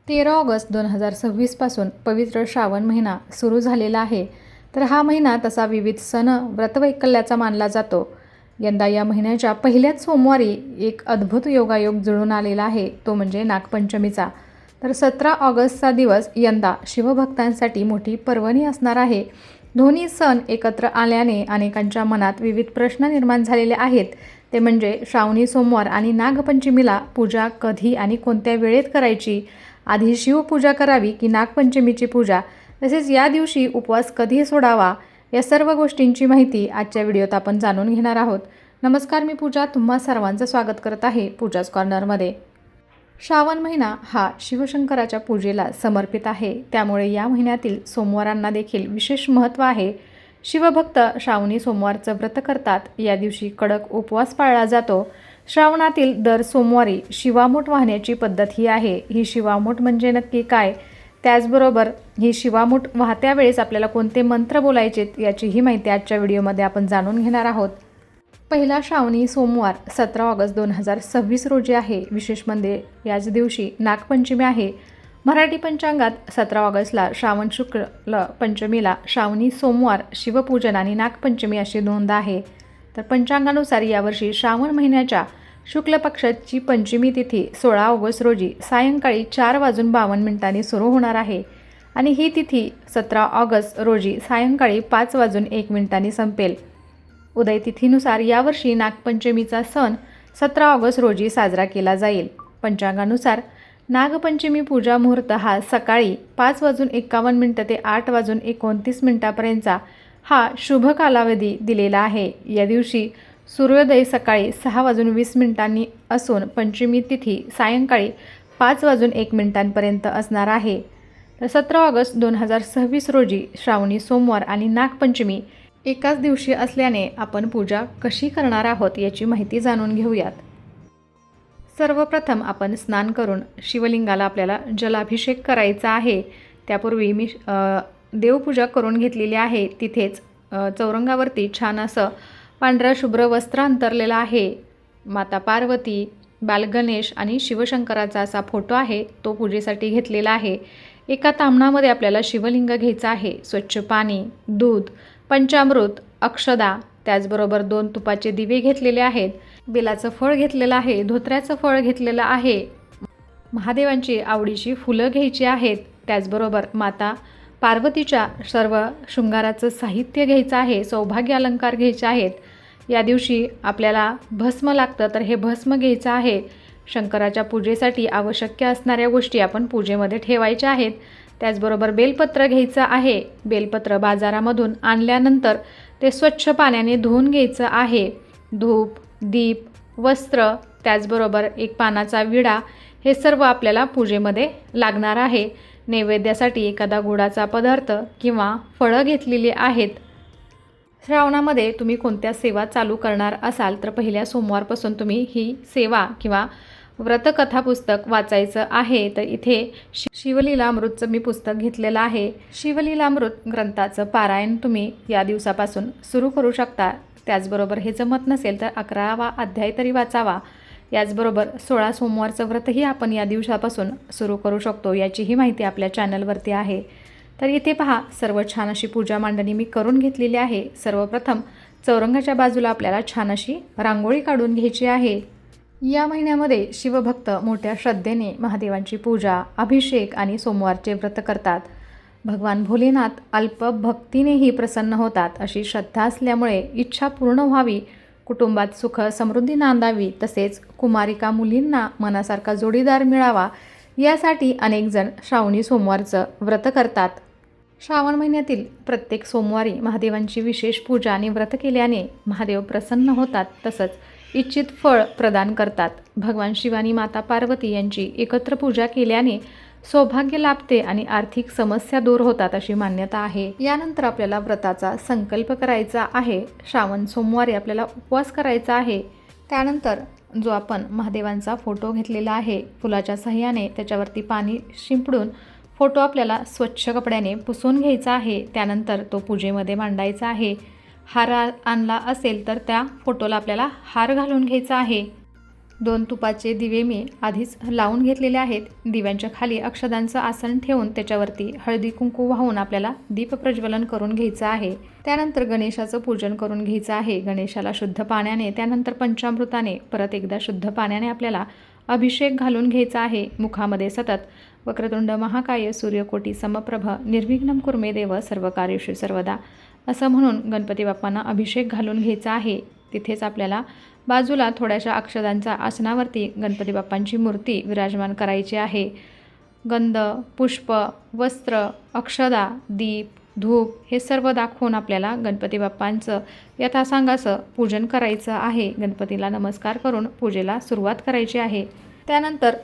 13 August 2026 पासून पवित्र श्रावण महिना सुरू झालेला आहे. तर हा महिना तसा विविध सण व्रतवैकल्याचा मानला जातो. यंदा या महिन्याच्या पहिल्याच सोमवारी एक अद्भुत योगायोग जुळून आलेला आहे, तो म्हणजे नागपंचमीचा. तर 17 ऑगस्टचा दिवस यंदा शिवभक्तांसाठी मोठी पर्वणी असणार आहे. दोन्ही सण एकत्र आल्याने अनेकांच्या मनात विविध प्रश्न निर्माण झालेले आहेत. ते म्हणजे श्रावणी सोमवार आणि नागपंचमीला पूजा कधी आणि कोणत्या वेळेत करायची, आधी शिवपूजा करावी की नागपंचमीची पूजा, तसेच या दिवशी उपवास कधी सोडावा, या सर्व गोष्टींची माहिती आजच्या व्हिडिओत आपण जाणून घेणार आहोत. नमस्कार, मी पूजा तुम्हा सर्वांचं स्वागत करत आहे पूजाज कॉर्नरमध्ये. श्रावण महिना हा शिवशंकराच्या पूजेला समर्पित आहे, त्यामुळे या महिन्यातील सोमवारांना देखील विशेष महत्त्व आहे. शिवभक्त श्रावणी सोमवारचं व्रत करतात. या दिवशी कडक उपवास पाळला जातो. श्रावणातील दर सोमवारी शिवामूठ वाहण्याची पद्धत ही आहे. ही शिवामूठ म्हणजे नक्की काय, त्याचबरोबर ही शिवामूठ वाहत्या वेळेस आपल्याला कोणते मंत्र बोलायचे याचीही माहिती आजच्या व्हिडिओमध्ये आपण जाणून घेणार आहोत. पहिला श्रावणी सोमवार 17 ऑगस्ट 2026 रोजी आहे. विशेष म्हणजे याच दिवशी नागपंचमी आहे. मराठी पंचांगात 17 ऑगस्टला श्रावण शुक्ल पंचमीला श्रावणी सोमवार, शिवपूजन आणि नागपंचमी अशी नोंद आहे. तर पंचांगानुसार यावर्षी श्रावण महिन्याच्या शुक्ल पक्षाची पंचमी तिथी 16 ऑगस्ट रोजी सायंकाळी 4:52 सुरू होणार आहे आणि ही तिथी 17 ऑगस्ट रोजी सायंकाळी 5:01 संपेल. उदय तिथीनुसार यावर्षी नागपंचमीचा सण 17 ऑगस्ट रोजी साजरा केला जाईल. पंचांगानुसार नागपंचमी पूजा मुहूर्त हा सकाळी 5:51 ते 8:29 हा शुभ कालावधी दिलेला आहे. या दिवशी सूर्योदय सकाळी 6:20 असून पंचमी तिथी सायंकाळी 5:01 असणार आहे. तर 17 ऑगस्ट 2026 रोजी श्रावणी सोमवार आणि नागपंचमी एकाच दिवशी असल्याने आपण पूजा कशी करणार आहोत याची माहिती जाणून घेऊयात. सर्वप्रथम आपण स्नान करून शिवलिंगाला आपल्याला जलाभिषेक करायचा आहे. त्यापूर्वी मी देवपूजा करून घेतलेली आहे. तिथेच चौरंगावरती छान असं पांढऱ्या शुभ्र वस्त्र अंतरलेलं आहे. माता पार्वती, बालगणेश आणि शिवशंकराचा असा फोटो आहे, तो पूजेसाठी घेतलेला आहे. एका ताम्हणामध्ये आपल्याला शिवलिंग घ्यायचं आहे. स्वच्छ पाणी, दूध, पंचामृत, अक्षदा, त्याचबरोबर 2 तुपाचे दिवे घेतलेले आहेत. बेलाचं फळ घेतलेलं आहे. धोत्र्याचं फळ घेतलेलं आहे. महादेवांची आवडीची फुलं घ्यायची आहेत. त्याचबरोबर माता पार्वतीच्या सर्व शृंगाराचं साहित्य घ्यायचं आहे. सौभाग्य अलंकार घ्यायचे आहेत. या दिवशी आपल्याला भस्म लागतं, तर हे भस्म घ्यायचं आहे. शंकराच्या पूजेसाठी आवश्यक असणाऱ्या गोष्टी आपण पूजेमध्ये ठेवायच्या आहेत. त्याचबरोबर बेलपत्र घ्यायचं आहे. बेलपत्र बाजारामधून आणल्यानंतर ते स्वच्छ पाण्याने धुवून घ्यायचं आहे. धूप, दीप, वस्त्र, त्याचबरोबर एक पानाचा विडा, हे सर्व आपल्याला पूजेमध्ये लागणार आहे. नैवेद्यासाठी एखादा गोडाचा पदार्थ किंवा फळं घेतलेली आहेत. श्रावणामध्ये तुम्ही कोणत्या सेवा चालू करणार असाल तर पहिल्या सोमवारपासून तुम्ही ही सेवा किंवा व्रतकथा पुस्तक वाचायचं आहे. तर इथे शिवलीलामृतचं मी पुस्तक घेतलेलं आहे. शिवलीलामृत ग्रंथाचं पारायण तुम्ही या दिवसापासून सुरू करू शकता. त्याचबरोबर हे जमत नसेल तर 11वा अध्याय तरी वाचावा. याचबरोबर 16 सोमवारचं व्रतही आपण या दिवसापासून सुरू करू शकतो. याचीही माहिती आपल्या चॅनलवरती आहे. तर इथे पहा, सर्व छान अशी पूजा मांडणी मी करून घेतलेली आहे. सर्वप्रथम चौरंगाच्या बाजूला आपल्याला छान अशी रांगोळी काढून घ्यायची आहे. या महिन्यामध्ये शिवभक्त मोठ्या श्रद्धेने महादेवांची पूजा, अभिषेक आणि सोमवारचे व्रत करतात. भगवान भोलेनाथ अल्पभक्तीनेही प्रसन्न होतात. अशी श्रद्धा असल्यामुळे इच्छा पूर्ण व्हावी, कुटुंबात सुख समृद्धी नांदावी, तसेच कुमारिका मुलींना मनासारखा जोडीदार मिळावा, यासाठी अनेक जण श्रावणी सोमवारचं व्रत करतात. श्रावण महिन्यातील प्रत्येक सोमवारी महादेवांची विशेष पूजा आणि व्रत केल्याने महादेव प्रसन्न होतात, तसंच इच्छित फळ प्रदान करतात. भगवान शिव आणि माता पार्वती यांची एकत्र पूजा केल्याने सौभाग्य लाभते आणि आर्थिक समस्या दूर होतात अशी मान्यता आहे. यानंतर आपल्याला व्रताचा संकल्प करायचा आहे. श्रावण सोमवारी आपल्याला उपवास करायचा आहे. त्यानंतर जो आपण महादेवांचा फोटो घेतलेला आहे, फुलाच्या सहाय्याने त्याच्यावरती पाणी शिंपडून फोटो आपल्याला स्वच्छ कपड्याने पुसून घ्यायचा आहे. त्यानंतर तो पूजेमध्ये मांडायचा आहे. हार आणला असेल तर त्या फोटोला आपल्याला हार घालून घ्यायचा आहे. 2 तुपाचे दिवे मी आधीच लावून घेतलेले आहेत. दिव्यांच्या खाली अक्षदांचं आसन ठेवून त्याच्यावरती हळदी कुंकू वाहून आपल्याला दीप प्रज्वलन करून घ्यायचं आहे. त्यानंतर गणेशाचं पूजन करून घ्यायचं आहे. गणेशाला शुद्ध पाण्याने, त्यानंतर पंचामृताने, परत एकदा शुद्ध पाण्याने आपल्याला अभिषेक घालून घ्यायचा आहे. मुखामध्ये सतत वक्रतुंड महाकाय सूर्यकोटी समप्रभ निर्विघ्नं कुर्मे देव सर्व कार्येषु सर्वदा असं म्हणून गणपती बाप्पांना अभिषेक घालून घ्यायचा आहे. तिथेच आपल्याला बाजूला थोड्याशा अक्षदांच्या आसनावरती गणपती बाप्पांची मूर्ती विराजमान करायची आहे. गंध, पुष्प, वस्त्र, अक्षदा, दीप, धूप हे सर्व दाखवून आपल्याला गणपती बाप्पांचं यथासांगाचं पूजन करायचं आहे. गणपतीला नमस्कार करून पूजेला सुरुवात करायची आहे. त्यानंतर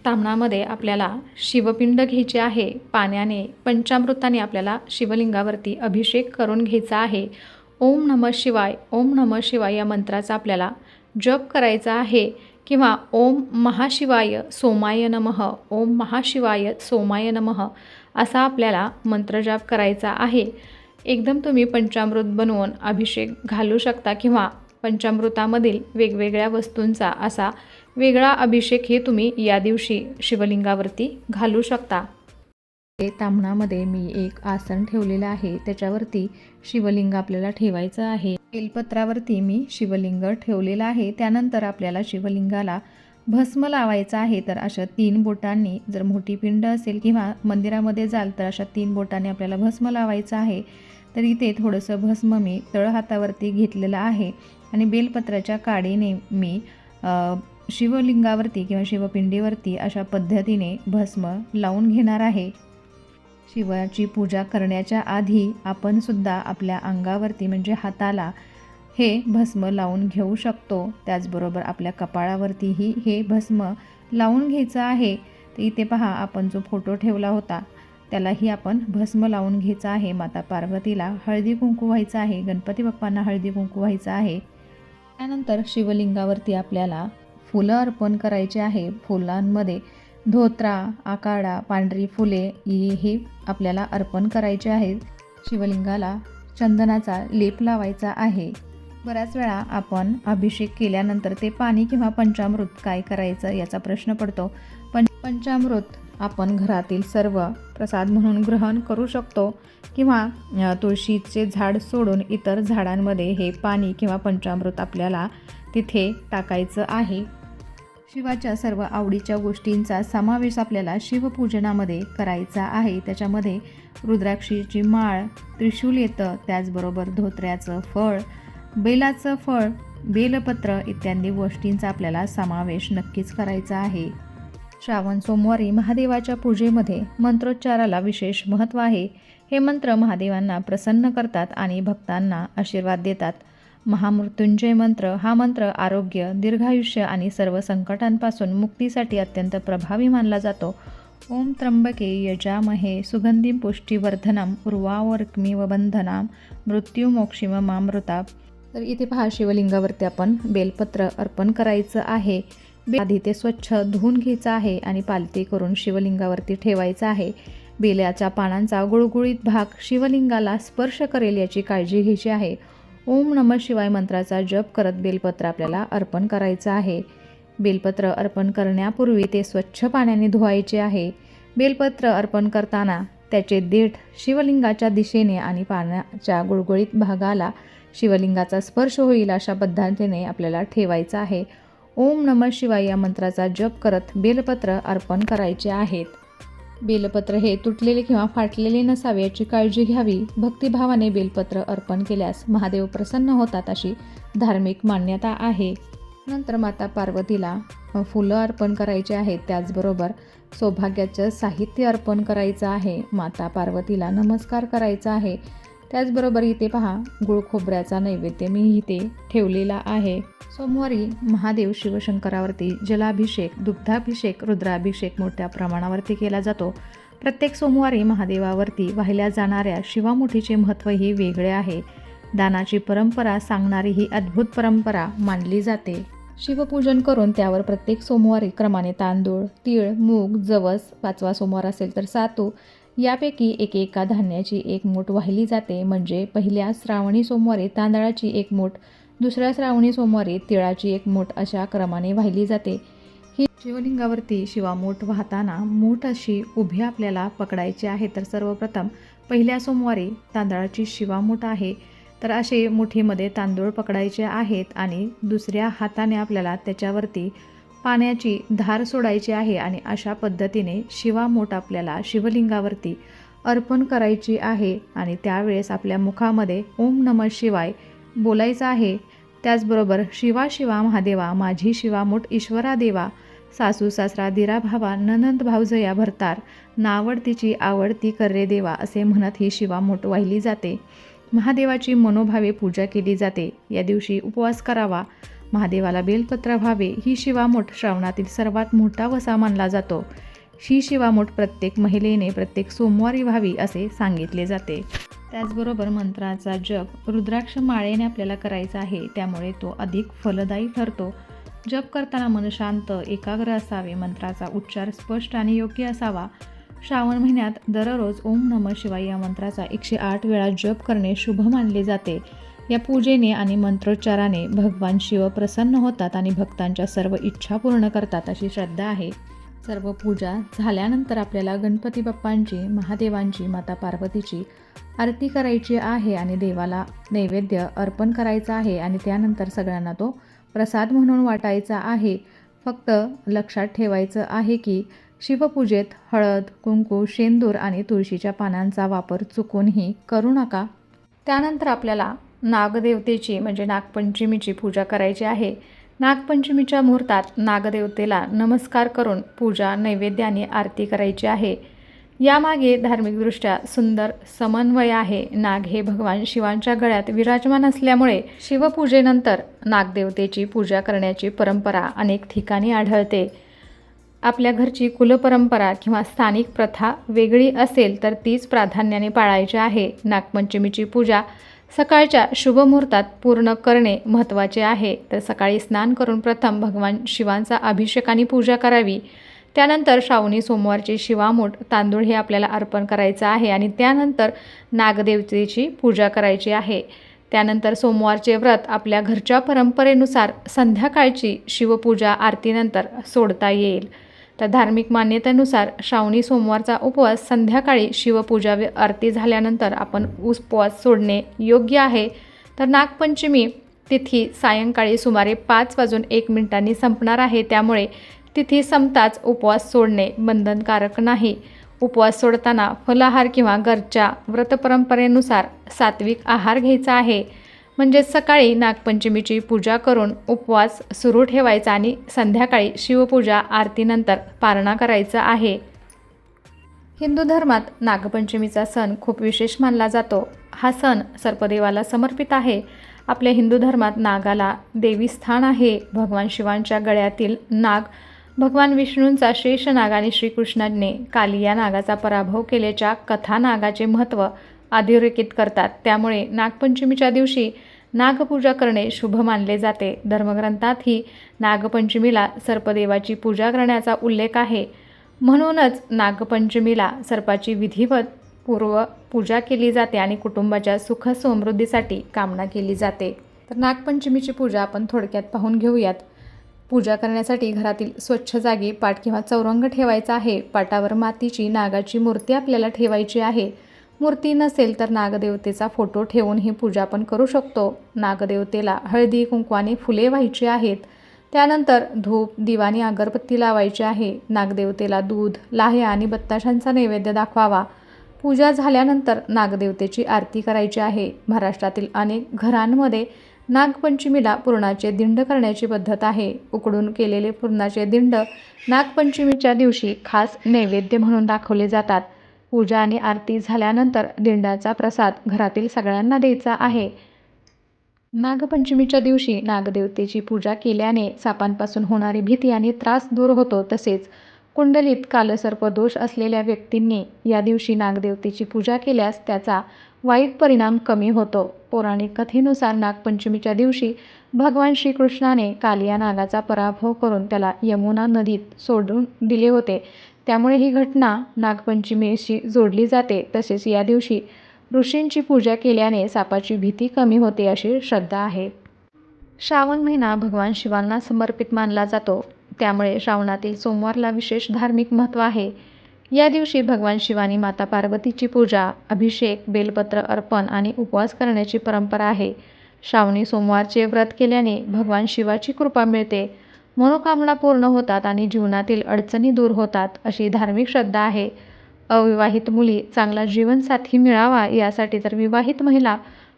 ताम्हणामध्ये आपल्याला शिवपिंड घ्यायचे आहे. पाण्याने, पंचामृताने आपल्याला शिवलिंगावरती अभिषेक करून घ्यायचा आहे. ओम नमः शिवाय, ओम नमः शिवाय या मंत्राचा आपल्याला जप करायचा आहे. किंवा ओम महाशिवाय सोमाय नमः, ओम महाशिवाय सोमाय नमः असा आपल्याला मंत्रजाप करायचा आहे. एकदम तुम्ही पंचामृत बनवून अभिषेक घालू शकता किंवा पंचामृतामधील वेगवेगळ्या वस्तूंचा असा वेगळा अभिषेक हे तुम्ही या दिवशी शिवलिंगावरती घालू शकता. ताम्हणामध्ये मी एक आसन ठेवलेलं आहे. त्याच्यावरती शिवलिंग आपल्याला ठेवायचं आहे. बेलपत्रावरती मी शिवलिंग ठेवलेलं आहे. त्यानंतर आपल्याला शिवलिंगाला भस्म लावायचं आहे. तर अशा 3 बोटांनी, जर मोठी पिंड असेल किंवा मंदिरामध्ये जाल तर अशा 3 बोटांनी आपल्याला भस्म लावायचं आहे. तर इथे थोडंसं भस्म मी तळहातावरती घेतलेलं आहे आणि बेलपत्राच्या काडीने मी शिवलिंगावरती किंवा शिवपिंडीवरती अशा पद्धतीने भस्म लावून घेणार आहे. शिवाची पूजा करण्याच्या आधी आपण सुद्धा आपल्या अंगावरती म्हणजे हाताला हे भस्म लावून घेऊ शकतो. त्याचबरोबर आपल्या कपाळावरतीही हे भस्म लावून घ्यायचं आहे. तर इथे पहा, आपण जो फोटो ठेवला होता त्यालाही आपण भस्म लावून घ्यायचं आहे. माता पार्वतीला हळदी कुंकू व्हायचं आहे. गणपती बाप्पांना हळदी कुंकू व्हायचं आहे. त्यानंतर शिवलिंगावरती आपल्याला फुलं अर्पण करायचे आहे. फुलांमध्ये धोत्रा, आकाडा, पांढरी फुले ही आपल्याला अर्पण करायचे आहेत. शिवलिंगाला चंदनाचा लेप लावायचा आहे. बऱ्याच वेळा आपण अभिषेक केल्यानंतर ते पाणी किंवा पंचामृत काय करायचं याचा प्रश्न पडतो. पंचामृत आपण घरातील सर्व प्रसाद म्हणून ग्रहण करू शकतो किंवा तुळशीचे झाड सोडून इतर झाडांमध्ये हे पाणी किंवा पंचामृत आपल्याला तिथे टाकायचं आहे. शिवाच्या सर्व आवडीच्या गोष्टींचा समावेश आपल्याला शिवपूजनामध्ये करायचा आहे. त्याच्यामध्ये रुद्राक्षीची माळ, त्रिशूल येतं, त्याचबरोबर धोत्र्याचं फळ, बेलाचं फळ, बेलपत्र इत्यादी गोष्टींचा आपल्याला समावेश नक्कीच करायचा आहे. श्रावण सोमवारी महादेवाच्या पूजेमध्ये मंत्रोच्चाराला विशेष महत्त्व आहे. हे मंत्र महादेवांना प्रसन्न करतात आणि भक्तांना आशीर्वाद देतात. महामृत्युंजय मंत्र हा मंत्र आरोग्य, दीर्घायुष्य आणि सर्व संकटांपासून मुक्तीसाठी अत्यंत प्रभावी मानला जातो. ओम त्र्यंबके यजामहे सुगंधिं पुष्टिवर्धनम उर्वारुकमिव बंधनाम मृत्युमोक्षिममामृता. तर इथे पहा, शिवलिंगावरती आपण बेलपत्र अर्पण करायचं आहे. आधी ते स्वच्छ धुवून घ्यायचं आहे आणि पालती करून शिवलिंगावरती ठेवायचं आहे. बेलाच्या पानांचा गुळगुळीत भाग शिवलिंगाला स्पर्श करेल याची काळजी घ्यायची आहे. ओम नमः शिवाय मंत्राचा जप करत बेलपत्र आपल्याला अर्पण करायचं आहे. बेलपत्र अर्पण करण्यापूर्वी ते स्वच्छ पाण्याने धुवायचे आहे. बेलपत्र अर्पण करताना त्याचे देठ शिवलिंगाच्या दिशेने आणि पाण्याच्या गुळगुळीत भागाला शिवलिंगाचा स्पर्श होईल अशा पद्धतीने आपल्याला ठेवायचं आहे. ओम नमः शिवाय या मंत्राचा जप करत बेलपत्र अर्पण करायचे आहेत. बेलपत्र हे तुटलेले किंवा फाटलेले नसावे याची काळजी घ्यावी. भक्तिभावाने बेलपत्र अर्पण केल्यास महादेव प्रसन्न होतात अशी धार्मिक मान्यता आहे. नंतर माता पार्वतीला फुलं अर्पण करायचे आहेत. त्याचबरोबर सौभाग्याचं साहित्य अर्पण करायचं आहे. माता पार्वतीला नमस्कार करायचा आहे. त्याचबरोबर इथे पहा, गुळ खोबऱ्याचा नैवेद्य मी इथे ठेवलेला आहे. सोमवारी महादेव शिवशंकरावरती जलाभिषेक, दुग्धाभिषेक, रुद्राभिषेक मोठ्या प्रमाणावरती केला जातो. प्रत्येक सोमवारी महादेवावरती वाहिल्या जाणाऱ्या शिवामुठीचे महत्त्व हे वेगळे आहे. दानाची परंपरा सांगणारी ही अद्भुत परंपरा मानली जाते. शिवपूजन करून त्यावर प्रत्येक सोमवारी क्रमाने तांदूळ, तीळ, मूग, जवस, 5वा सोमवार असेल तर सातू यापैकी एका धान्याची 1 मूठ वाहिली जाते. म्हणजे पहिल्या श्रावणी सोमवारी तांदळाची 1 मूठ, दुसऱ्या श्रावणी सोमवारी तिळाची एक मूठ अशा क्रमाने वाहिली जाते. ही शिवलिंगावरती शिवामूठ वाहताना मूठ अशी उभी आपल्याला पकडायची आहे. तर सर्वप्रथम पहिल्या सोमवारी तांदळाची शिवामूठ आहे, तर असे मुठीमध्ये तांदूळ पकडायचे आहेत आणि दुसऱ्या हाताने आपल्याला त्याच्यावरती पाण्याची धार सोडायची आहे आणि अशा पद्धतीने शिवामूठ आपल्याला शिवलिंगावरती अर्पण करायची आहे. आणि त्यावेळेस आपल्या मुखामध्ये ओम नमः शिवाय बोलायचं आहे. त्याचबरोबर शिवा शिवा महादेवा माझी शिवामूठ ईश्वरा देवा, सासू सासरा दिरा भावा ननंद भावजया भरतार, नावडतीची आवडती कर्रे देवा असे म्हणत ही शिवामूठ वाहिली जाते. महादेवाची मनोभावे पूजा केली जाते. या दिवशी उपवास करावा, महादेवाला बेलपत्र व्हावे. ही शिवामूठ श्रावणातील सर्वात मोठा वसा मानला जातो. ही शिवामूठ प्रत्येक महिलेने प्रत्येक सोमवारी व्हावी असे सांगितले जाते. त्याचबरोबर मंत्राचा जप रुद्राक्ष माळेने आपल्याला करायचा आहे, त्यामुळे तो अधिक फलदायी ठरतो. जप करताना मन शांत एकाग्र असावे. मंत्राचा उच्चार स्पष्ट आणि योग्य असावा. श्रावण महिन्यात दररोज ओम नमः शिवाय या मंत्राचा 108 वेळा जप करणे शुभ मानले जाते. या पूजेने आणि मंत्रोच्चाराने भगवान शिव प्रसन्न होतात आणि भक्तांच्या सर्व इच्छा पूर्ण करतात अशी श्रद्धा आहे. सर्व पूजा झाल्यानंतर आपल्याला गणपती बाप्पांची, महादेवांची, माता पार्वतीची आरती करायची आहे आणि देवाला नैवेद्य अर्पण करायचा आहे आणि त्यानंतर सगळ्यांना तो प्रसाद म्हणून वाटायचा आहे. फक्त लक्षात ठेवायचं आहे की शिवपूजेत हळद, कुंकू, शेंदूर आणि तुळशीच्या पानांचा वापर चुकूनही करू नका. त्यानंतर आपल्याला नागदेवतेची म्हणजे नागपंचमीची पूजा करायची आहे. नागपंचमीच्या मुहूर्तात नागदेवतेला नमस्कार करून पूजा, नैवेद्य आणि आरती करायची आहे. यामागे धार्मिकदृष्ट्या सुंदर समन्वय आहे. नाग हे भगवान शिवांच्या गळ्यात विराजमान असल्यामुळे शिवपूजेनंतर नागदेवतेची पूजा करण्याची परंपरा अनेक ठिकाणी आढळते. आपल्या घरची कुलपरंपरा किंवा स्थानिक प्रथा वेगळी असेल तर तीच प्राधान्याने पाळायची आहे. नागपंचमीची पूजा सकाळच्या शुभमुहूर्तात पूर्ण करणे महत्त्वाचे आहे. तर सकाळी स्नान करून प्रथम भगवान शिवांचा अभिषेकाने पूजा करावी. त्यानंतर श्रावणी सोमवारची शिवामूठ तांदूळ हे आपल्याला अर्पण करायचं आहे आणि त्यानंतर नागदेवतेची पूजा करायची आहे. त्यानंतर सोमवारचे व्रत आपल्या घरच्या परंपरेनुसार संध्याकाळची शिवपूजा आरतीनंतर सोडता येईल. तर धार्मिक मान्यतेनुसार श्रावणी सोमवारचा उपवास संध्याकाळी शिवपूजा आरती झाल्यानंतर आपण उपवास सोडणे योग्य आहे. तर नागपंचमी तिथी सायंकाळी सुमारे 5:01 संपणार आहे, त्यामुळे तिथी संपताच उपवास सोडणे बंधनकारक नाही. उपवास सोडताना फलाहार किंवा घरच्या व्रतपरंपरेनुसार सात्विक आहार घ्यायचा आहे. म्हणजे सकाळी नागपंचमीची पूजा करून उपवास सुरू ठेवायचा आणि संध्याकाळी शिवपूजा आरतीनंतर पारणा करायचा आहे. हिंदू धर्मात नागपंचमीचा सण खूप विशेष मानला जातो. हा सण सर्पदेवाला समर्पित आहे. आपल्या हिंदू धर्मात नागाला देवी स्थान आहे. भगवान शिवांच्या गळ्यातील नाग भगवान विष्णूंचा शेषनाग आणि श्रीकृष्णाने काली या नागाचा पराभव केल्याच्या कथा नागाचे महत्त्व अधोरेखित करतात. त्यामुळे नागपंचमीच्या दिवशी नागपूजा करणे शुभ मानले जाते. धर्मग्रंथातही नागपंचमीला सर्पदेवाची पूजा करण्याचा उल्लेख आहे. म्हणूनच नागपंचमीला सर्पाची विधिवत पूर्व पूजा केली जाते आणि कुटुंबाच्या सुख समृद्धीसाठी कामना केली जाते. तर नागपंचमीची पूजा आपण थोडक्यात पाहून घेऊयात. पूजा करण्यासाठी घरातील स्वच्छ जागी पाट किंवा चौरंग ठेवायचा आहे. पाटावर मातीची नागाची मूर्ती आपल्याला ठेवायची आहे. मूर्ती नसेल तर नागदेवतेचा फोटो ठेवून ही पूजा आपण करू शकतो. नागदेवतेला हळदी कुंकवाने फुले व्हायची आहेत. त्यानंतर धूप, दिवा आणि अगरबत्ती लावायची आहे. नागदेवतेला दूध, लाह्या आणि बत्ताशांचा नैवेद्य दाखवावा. पूजा झाल्यानंतर नागदेवतेची आरती करायची आहे. महाराष्ट्रातील अनेक घरांमध्ये नागपंचमीला पुरणाचे दिंड करण्याची पद्धत आहे. उकडून केलेले पुरणाचे दिंड नागपंचमीच्या दिवशी खास नैवेद्य म्हणून दाखवले जातात. पूजा आणि आरती झाल्यानंतर दिंडाचा प्रसाद घरातील सगळ्यांना द्यायचा आहे. नागपंचमीच्या दिवशी नागदेवतेची पूजा केल्याने सापांपासून होणारी भीती आणि त्रास दूर होतो. तसेच कुंडलीत कालसर्प दोष असलेल्या व्यक्तींनी या दिवशी नागदेवतेची पूजा केल्यास त्याचा वाईट परिणाम कमी होतो. पौराणिक कथेनुसार नागपंचमीच्या दिवशी भगवान श्रीकृष्णाने कालिया नागाचा पराभव करून त्याला यमुना नदीत सोडून दिले होते. त्यामुळे ही घटना नागपंचमीशी जोडली जाते. तसेच या दिवशी ऋषींची पूजा केल्याने सापाची भीती कमी होते अशी श्रद्धा आहे. श्रावण महिना भगवान शिवांना समर्पित मानला जातो, त्यामुळे श्रावणातील सोमवारला विशेष धार्मिक महत्त्व आहे. या दिवशी भगवान शिवानी माता पार्वतीची पूजा, अभिषेक, बेलपत्र अर्पण आणि उपवास करण्याची परंपरा आहे. श्रावणी सोमवारचे व्रत केल्याने भगवान शिवाची कृपा मिळते, मनोकामना पूर्ण होतात आणि जीवनातील अडचणी दूर होतात, अशी धार्मिक श्रद्धा आहे. अविवाहित मुली चांगला जीवनसाथी मिळावा यासाठी तर विवाहित महिला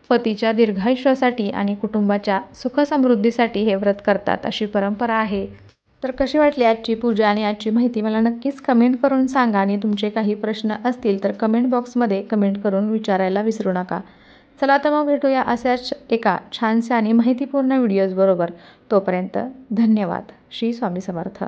पतीच्या दीर्घायुष्यासाठी आणि कुटुंबाच्या सुखसमृद्धीसाठी हे व्रत करतात, अशी परंपरा आहे. तर कशी वाटली आजची पूजा आणि आजची माहिती मला नक्कीच कमेंट करून सांगा आणि तुमचे काही प्रश्न असतील तर कमेंट बॉक्समध्ये कमेंट करून विचारायला विसरू नका. चला तर मग भेटूया अशाच एका छानशा आणि माहितीपूर्ण व्हिडिओज बरोबर. तोपर्यंत धन्यवाद. श्री स्वामी समर्थ.